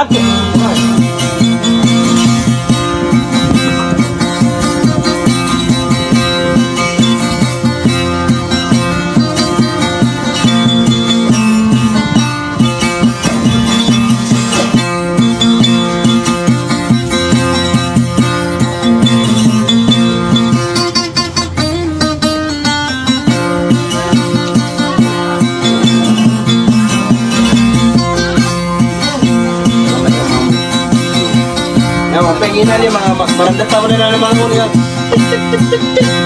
Ato. Pengin na mga marandat pa na naman ko niya.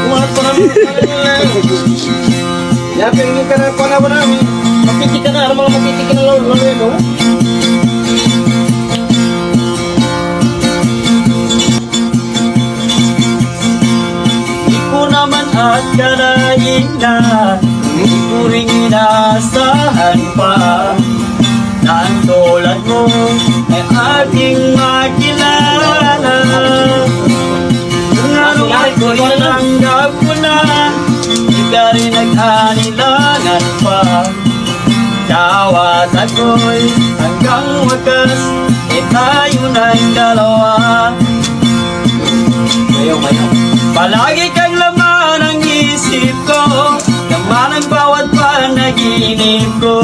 Kumalat pa namin. Ya, pengin ka na pa na ba namin. Makitik ka na, mga makitik ka na lalo no? Di ko naman akalain na di ko rin inasahan pa na ang tulad mo ay ating makilala. Kung ano ay ko'y nanggap ko na, di ka rin nag-anilangan pa. Kawat ako'y hanggang wakas, e tayo na'y dalawa. Palagi kang laman ang isip ko, laman ang bawat panaginip ko.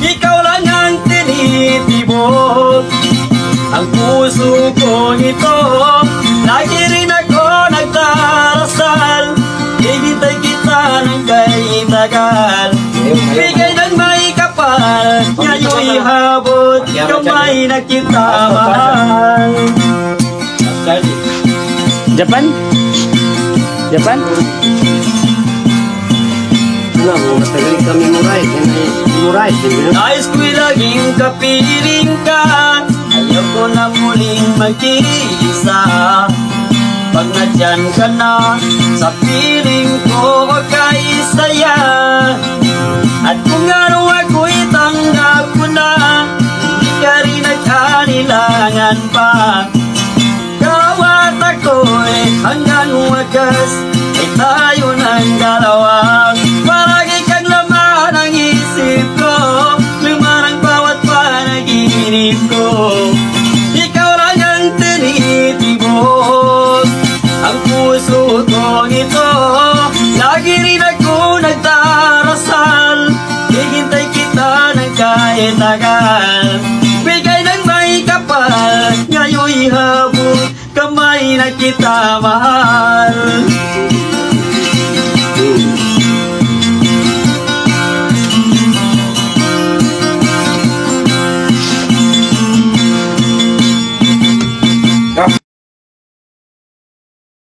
Ikaw lang ang tinitibok ang puso ko nito. Lagi rin ako nagdarasal, hihintay kita ng kay tagal. Bigay ng may kapal, ngayon'y habot, kamay na kita mahal. Japan? Japan? Matagal kami muray. Nais ko'y laging kapiling ka, ayaw ko na muling mag-iisa. Pag nadyan ka na, sa piling ko kay saya. At kung ano ako'y tanggap ko na, hindi ka rin nag-anilangan pa. Kawat ako'y hanggang wakas, ay tayo ng dalawa. Palagi kang laman ang isip ko, laman ang bawat panaginip ko. Ikaw lang ang tinitibok ang puso ko nito. Lagi rin ako nagdarasal, hihintay kita ng kahit tagal. Bigay ng may kapal, ngayon'y habot, kamay na kita mahal.